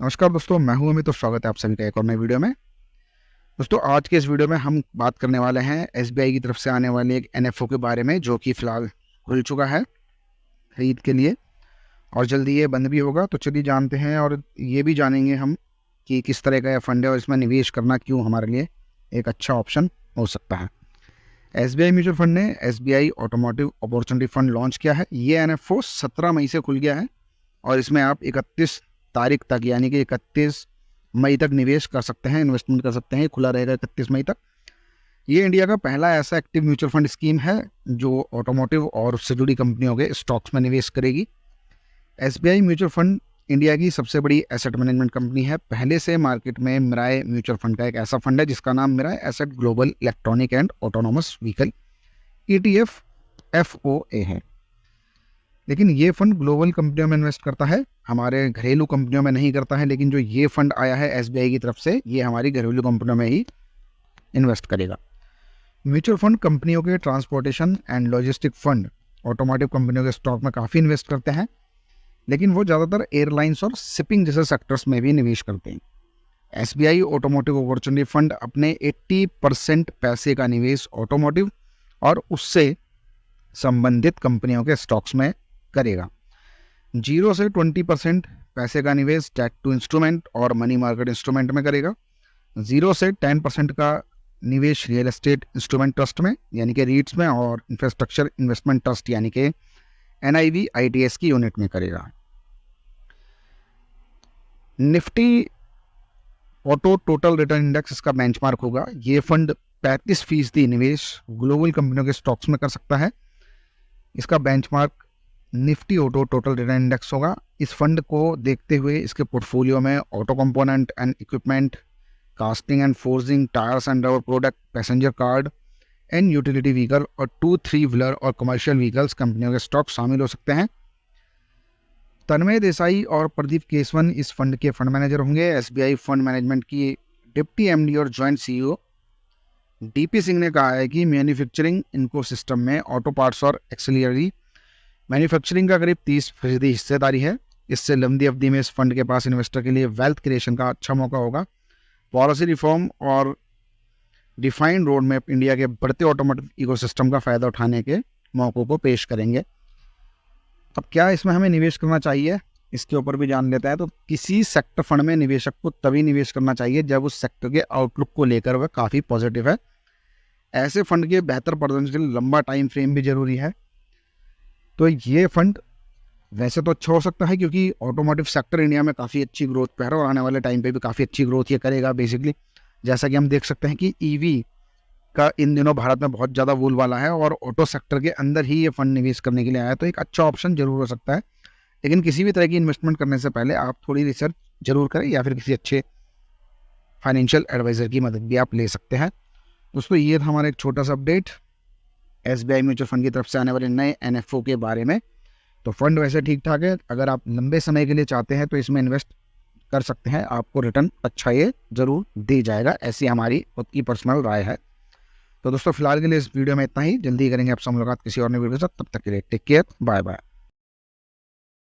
नमस्कार दोस्तों, मैं हूं अमित और स्वागत है आप सभी का एक और नई वीडियो में। दोस्तों, आज के इस वीडियो में हम बात करने वाले हैं एसबीआई की तरफ से आने वाले एक एनएफओ के बारे में, जो कि फ़िलहाल खुल चुका है खरीद के लिए और जल्दी ये बंद भी होगा। तो चलिए जानते हैं और ये भी जानेंगे हम कि किस तरह का यह फंड है और इसमें निवेश करना क्यों हमारे लिए एक अच्छा ऑप्शन हो सकता है। एसबीआई म्यूचुअल फंड ने SBI automotive opportunity fund launch किया है। ये एनएफओ 17 मई से खुल गया है और इसमें आप 31 तारीख तक यानी कि 31 मई तक निवेश कर सकते हैं, इन्वेस्टमेंट कर सकते हैं। खुला रहेगा 31 मई तक। ये इंडिया का पहला ऐसा एक्टिव म्यूचुअल फंड स्कीम है जो ऑटोमोटिव और उससे जुड़ी कंपनियों के स्टॉक्स में निवेश करेगी। एसबीआई म्यूचुअल फंड इंडिया की सबसे बड़ी एसेट मैनेजमेंट कंपनी है। पहले से मार्केट में मिराय म्यूचुअल फंड का एक ऐसा फंड है जिसका नाम Mirae asset global electronic and autonomous vehicle ETF FOA है। लेकिन ये फंड ग्लोबल कंपनियों में इन्वेस्ट करता है, हमारे घरेलू कंपनियों में नहीं करता है। लेकिन जो ये फंड आया है एसबीआई की तरफ से, ये हमारी घरेलू कंपनियों में ही इन्वेस्ट करेगा। म्यूचुअल फंड कंपनियों के transportation and logistic fund automotive कंपनियों के स्टॉक में काफ़ी इन्वेस्ट करते हैं, लेकिन वो ज़्यादातर एयरलाइंस और शिपिंग जैसे सेक्टर्स में भी निवेश करते हैं। एसबीआई ऑटोमोटिव अपॉर्चुनिटी फंड अपने 80% पैसे का निवेश ऑटोमोटिव और उससे संबंधित कंपनियों के स्टॉक्स में करेगा। 0 से 20% पैसे का निवेश डेट टू इंस्ट्रूमेंट और मनी मार्केट इंस्ट्रूमेंट में करेगा। 0 से 10% का निवेश रियल एस्टेट इंस्ट्रूमेंट ट्रस्ट में यानी कि रीट्स में और इंफ्रास्ट्रक्चर इन्वेस्टमेंट ट्रस्ट यानी कि NIV ITS की यूनिट में करेगा। Nifty auto total return index इसका बेंचमार्क होगा। ये फंड 35% निवेश ग्लोबल कंपनियों के स्टॉक्स में कर सकता है। इसका benchmark Nifty auto total return index होगा। इस फंड को देखते हुए इसके पोर्टफोलियो में auto component and equipment, casting and forging, tyres and rubber product, passenger card and utility vehicle और 2-3 व्हीलर और कमर्शियल व्हीकल्स कंपनियों के स्टॉक शामिल हो सकते हैं। तन्मय देसाई और प्रदीप केसवन इस फंड के फंड मैनेजर होंगे। एसबीआई फंड मैनेजमेंट की डिप्टी MD और जॉइंट CEO DP सिंह ने कहा है कि मैन्युफैक्चरिंग इकोसिस्टम में ऑटो पार्ट्स और एक्सिलरी मैन्युफैक्चरिंग का करीब 30% हिस्सेदारी है। इससे लंबी अवधि में इस फंड के पास इन्वेस्टर के लिए वेल्थ क्रिएशन का अच्छा मौका होगा। पॉलिसी रिफॉर्म और डिफाइंड रोड मैप इंडिया के बढ़ते ऑटोमोटिव इकोसिस्टम का फ़ायदा उठाने के मौक़ों को पेश करेंगे। अब क्या इसमें हमें निवेश करना चाहिए, इसके ऊपर भी जान लेते हैं। तो किसी सेक्टर फंड में निवेशक को तभी निवेश करना चाहिए जब उस सेक्टर के आउटलुक को लेकर वह काफ़ी पॉजिटिव है। ऐसे फंड के बेहतर प्रदर्शन के लिए लंबा टाइम फ्रेम भी ज़रूरी है। तो ये फंड वैसे तो अच्छा हो सकता है क्योंकि ऑटोमोटिव सेक्टर इंडिया में काफ़ी अच्छी ग्रोथ पे है और आने वाले टाइम पे भी काफ़ी अच्छी ग्रोथ ये करेगा। बेसिकली जैसा कि हम देख सकते हैं कि EV का इन दिनों भारत में बहुत ज़्यादा बोलबाला है और ऑटो सेक्टर के अंदर ही ये फंड निवेश करने के लिए आया है। तो एक अच्छा ऑप्शन जरूर हो सकता है। लेकिन किसी भी तरह की इन्वेस्टमेंट करने से पहले आप थोड़ी रिसर्च जरूर करें या फिर किसी अच्छे फाइनेंशियल एडवाइज़र की मदद भी आप ले सकते हैं। दोस्तों, ये था हमारा एक छोटा सा अपडेट एसबीआई म्यूचुअल फंड की तरफ से आने वाले नए NFO के बारे में। तो फंड वैसे ठीक ठाक है, अगर आप लंबे समय के लिए चाहते हैं तो इसमें इन्वेस्ट कर सकते हैं। आपको रिटर्न अच्छा ये ज़रूर दे जाएगा, ऐसी हमारी खुद की पर्सनल राय है। तो दोस्तों, फिलहाल के लिए इस वीडियो में इतना ही। जल्दी करेंगे आपसे मुलाकात किसी और नई वीडियो के साथ। तब तक के लिए टेक केयर, बाय बाय।